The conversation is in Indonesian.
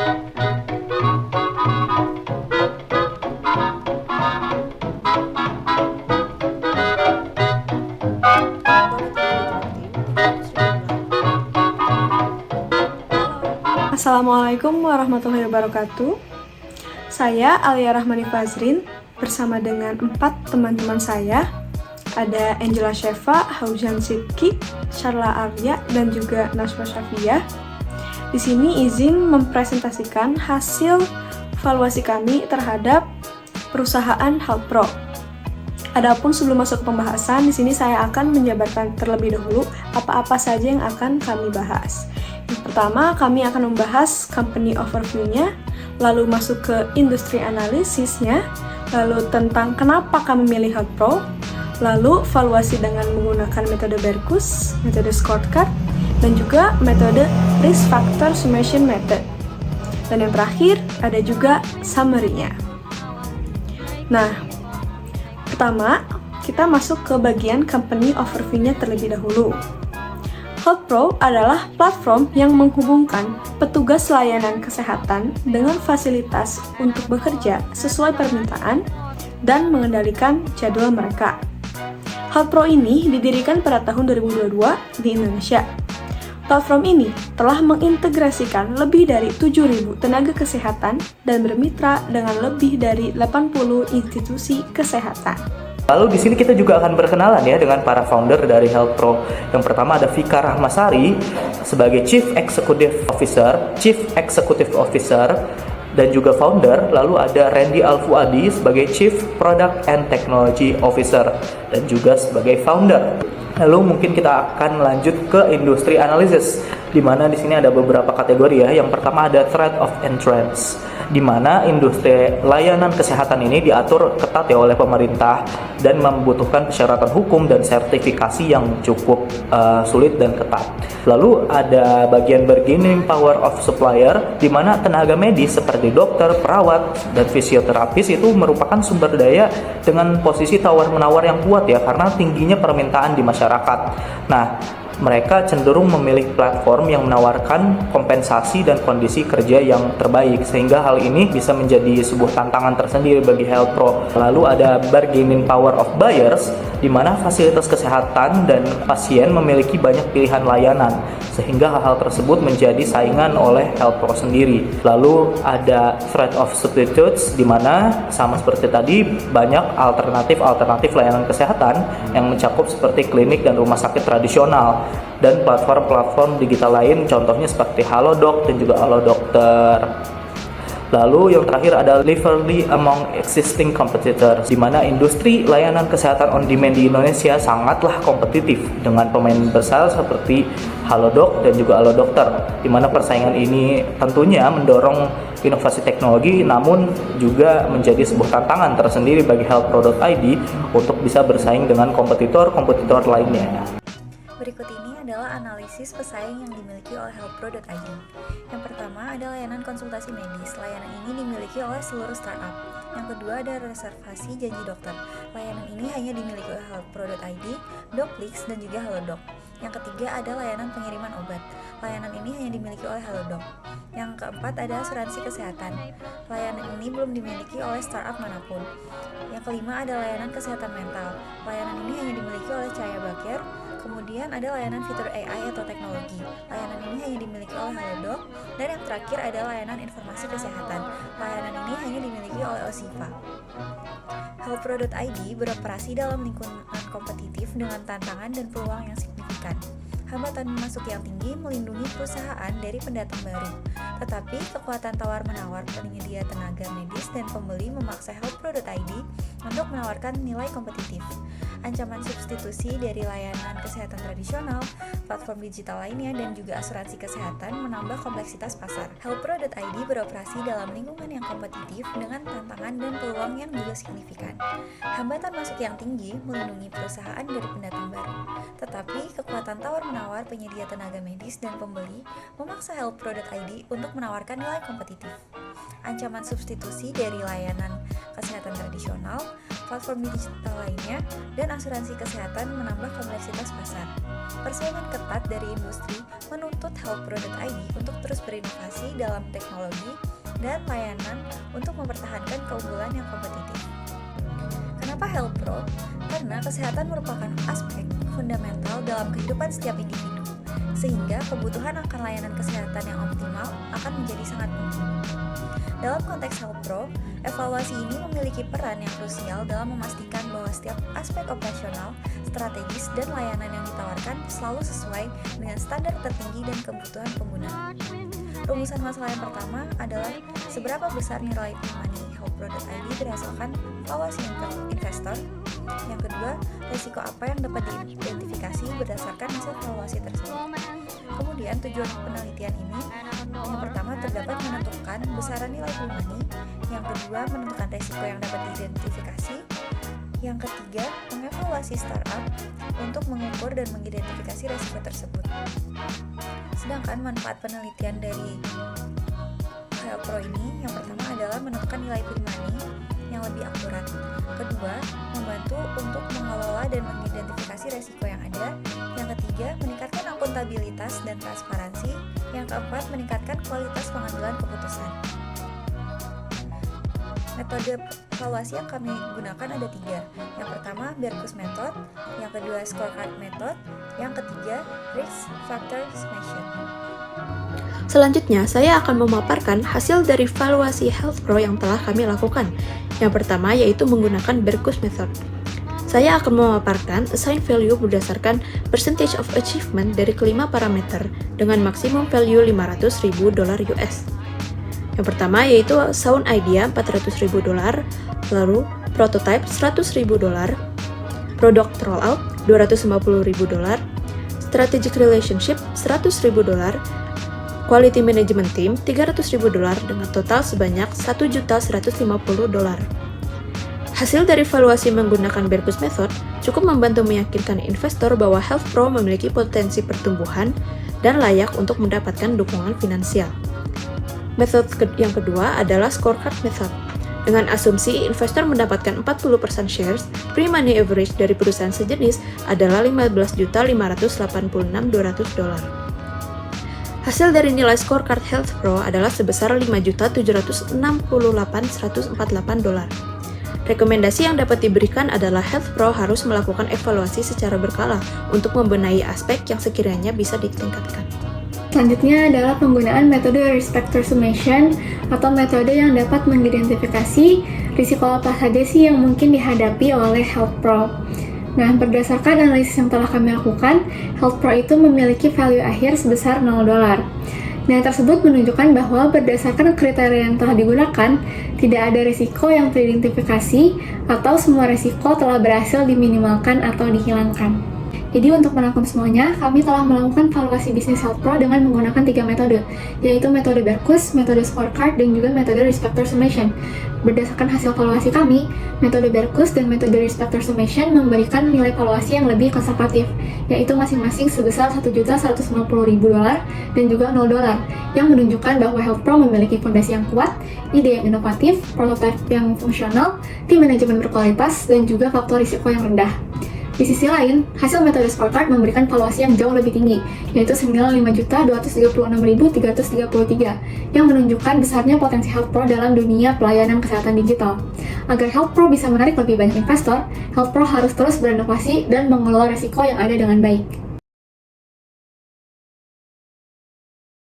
Assalamualaikum warahmatullahi wabarakatuh. Saya Alia Rahmani Fazrin bersama dengan 4 teman-teman saya. Ada Angela Shefa, Haujan Sidki, Sharla Arya, dan juga Naswa Syafiyah. Di sini izin mempresentasikan hasil evaluasi kami terhadap perusahaan HealthPro. Adapun sebelum masuk ke pembahasan, di sini saya akan menjabarkan terlebih dahulu apa-apa saja yang akan kami bahas. Yang pertama, kami akan membahas company overview-nya, lalu masuk ke industri analisisnya, lalu tentang kenapa kami memilih HealthPro, lalu evaluasi dengan menggunakan metode Berkus, metode scorecard, dan juga metode risk factor summation method. Dan yang terakhir, ada juga summary-nya. Nah, pertama, kita masuk ke bagian company overview-nya terlebih dahulu. HealthPro adalah platform yang menghubungkan petugas layanan kesehatan dengan fasilitas untuk bekerja sesuai permintaan dan mengendalikan jadwal mereka. HealthPro ini didirikan pada tahun 2022 di Indonesia. Platform ini telah mengintegrasikan lebih dari 7.000 tenaga kesehatan dan bermitra dengan lebih dari 80 institusi kesehatan. Lalu di sini kita juga akan berkenalan ya dengan para founder dari HealthPro. Yang pertama ada Vika Rahmasari sebagai Chief Executive Officer dan juga founder. Lalu ada Randy Alfuadi sebagai Chief Product and Technology Officer dan juga sebagai founder. Lalu mungkin kita akan lanjut ke industri analisis, di mana di sini ada beberapa kategori ya. Yang pertama ada threat of entrance, di mana industri layanan kesehatan ini diatur ketat ya oleh pemerintah dan membutuhkan persyaratan hukum dan sertifikasi yang cukup sulit dan ketat. Lalu ada bagian bargaining power of supplier, di mana tenaga medis seperti dokter, perawat, dan fisioterapis itu merupakan sumber daya dengan posisi tawar-menawar yang kuat ya, karena tingginya permintaan di masyarakat. Nah, mereka cenderung memilih platform yang menawarkan kompensasi dan kondisi kerja yang terbaik, sehingga hal ini bisa menjadi sebuah tantangan tersendiri bagi HealthPro. Lalu ada bargaining power of buyers, di mana fasilitas kesehatan dan pasien memiliki banyak pilihan layanan, sehingga hal-hal tersebut menjadi saingan oleh HealthPro sendiri. Lalu ada threat of substitutes, di mana sama seperti tadi banyak alternatif layanan kesehatan yang mencakup seperti klinik dan rumah sakit tradisional dan platform-platform digital lain, contohnya seperti Halodoc dan juga Halodokter. Lalu yang terakhir ada rivalry among existing competitors, di mana industri layanan kesehatan on demand di Indonesia sangatlah kompetitif dengan pemain besar seperti Halodoc dan juga Halodokter, di mana persaingan ini tentunya mendorong inovasi teknologi, namun juga menjadi sebuah tantangan tersendiri bagi healthpro.id untuk bisa bersaing dengan kompetitor-kompetitor lainnya. Berikut ini adalah analisis pesaing yang dimiliki oleh healthpro.id. Yang pertama ada layanan konsultasi medis. Layanan ini dimiliki oleh seluruh startup. Yang kedua ada reservasi janji dokter. Layanan ini hanya dimiliki oleh healthpro.id, Doclix, dan juga Halodoc. Yang ketiga ada layanan pengiriman obat. Layanan ini hanya dimiliki oleh Halodoc. Yang keempat ada asuransi kesehatan. Layanan ini belum dimiliki oleh startup manapun. Yang kelima ada layanan kesehatan mental. Layanan ini hanya dimiliki oleh Cahaya Bakir. Kemudian ada layanan fitur AI atau teknologi. Layanan ini hanya dimiliki oleh Halodoc. Dan yang terakhir ada layanan informasi kesehatan. Layanan ini hanya dimiliki oleh Osiva. Healthpro.id beroperasi dalam lingkungan kompetitif dengan tantangan dan peluang yang signifikan. Hambatan masuk yang tinggi melindungi perusahaan dari pendatang baru, tetapi kekuatan tawar-menawar penyedia tenaga medis dan pembeli memaksa healthpro.id untuk menawarkan nilai kompetitif. Ancaman substitusi dari layanan kesehatan tradisional, platform digital lainnya, dan juga asuransi kesehatan menambah kompleksitas pasar. Healthpro.id beroperasi dalam lingkungan yang kompetitif dengan tantangan dan peluang yang juga signifikan. Hambatan masuk yang tinggi melindungi perusahaan dari pendatang baru, tetapi kekuatan tawar-menawar penyedia tenaga medis dan pembeli memaksa healthpro.id untuk menawarkan nilai kompetitif. Ancaman substitusi dari layanan kesehatan tradisional, platform digital lainnya, dan asuransi kesehatan menambah kompleksitas pasar. Persaingan ketat dari industri menuntut healthpro.id untuk terus berinovasi dalam teknologi dan layanan untuk mempertahankan keunggulan yang kompetitif. Kenapa healthpro? Karena kesehatan merupakan aspek fundamental dalam kehidupan setiap individu, sehingga kebutuhan akan layanan kesehatan yang optimal akan menjadi sangat penting. Dalam konteks healthpro, evaluasi ini memiliki peran yang krusial dalam memastikan bahwa setiap aspek operasional, strategis, dan layanan yang ditawarkan selalu sesuai dengan standar tertinggi dan kebutuhan pengguna. Rumusan masalah yang pertama adalah seberapa besar nilai money healthpro.id berdasarkan valuasi investor. Yang kedua, risiko apa yang dapat diidentifikasi berdasarkan hasil valuasi tersebut. Kemudian tujuan penelitian ini, yang pertama terdapat menentukan besaran nilai money, yang kedua menentukan risiko yang dapat diidentifikasi, yang ketiga mengevaluasi startup untuk mengukur dan mengidentifikasi risiko tersebut. Sedangkan manfaat penelitian dari healthpro ini, yang pertama adalah menentukan nilai money yang lebih akurat. Kedua, membantu untuk mengelola dan mengidentifikasi risiko yang ada. Yang ketiga, meningkatkan akuntabilitas dan transparansi. Yang keempat, meningkatkan kualitas pengambilan keputusan. Metode evaluasi yang kami gunakan ada 3. Yang pertama, Berkus Method. Yang kedua, Scorecard Method. Yang ketiga, Risk Factor Summation. Selanjutnya, saya akan memaparkan hasil dari valuasi healthpro yang telah kami lakukan. Yang pertama yaitu menggunakan Berkus Method. Saya akan memaparkan assign value berdasarkan percentage of achievement dari kelima parameter dengan maksimum value $500.000 US. Yang pertama yaitu sound idea $400.000, lalu prototype $100.000, product rollout $250.000, strategic relationship $100.000, quality management team $300.000 dengan total sebanyak $1.150.000. Hasil dari evaluasi menggunakan Berkus Method cukup membantu meyakinkan investor bahwa healthpro memiliki potensi pertumbuhan dan layak untuk mendapatkan dukungan finansial. Metode yang kedua adalah Scorecard Method. Dengan asumsi investor mendapatkan 40% shares, pre-money average dari perusahaan sejenis adalah $15.586.200. Hasil dari nilai scorecard healthpro adalah sebesar $5.768.148. Rekomendasi yang dapat diberikan adalah healthpro harus melakukan evaluasi secara berkala untuk membenahi aspek yang sekiranya bisa ditingkatkan. Selanjutnya adalah penggunaan metode Risk Factor Summation atau metode yang dapat mengidentifikasi risiko apa saja sih yang mungkin dihadapi oleh healthpro. Nah, berdasarkan analisis yang telah kami lakukan, healthpro itu memiliki value akhir sebesar $0. Nah, tersebut menunjukkan bahwa berdasarkan kriteria yang telah digunakan, tidak ada risiko yang teridentifikasi atau semua risiko telah berhasil diminimalkan atau dihilangkan. Jadi untuk merangkum semuanya, kami telah melakukan valuasi bisnis healthpro dengan menggunakan 3 metode, yaitu metode Berkus, metode Scorecard, dan juga metode Risk Factor Summation. Berdasarkan hasil valuasi kami, metode Berkus dan metode Risk Factor Summation memberikan nilai valuasi yang lebih konservatif, yaitu masing-masing sebesar $1.150.000 dan juga $0, yang menunjukkan bahwa healthpro memiliki fondasi yang kuat, ide yang inovatif, prototipe yang fungsional, tim manajemen berkualitas, dan juga faktor risiko yang rendah. Di sisi lain, hasil metode Scorecard memberikan valuasi yang jauh lebih tinggi, yaitu $95.236.333, yang menunjukkan besarnya potensi healthpro dalam dunia pelayanan kesehatan digital. Agar healthpro bisa menarik lebih banyak investor, healthpro harus terus berinovasi dan mengelola risiko yang ada dengan baik.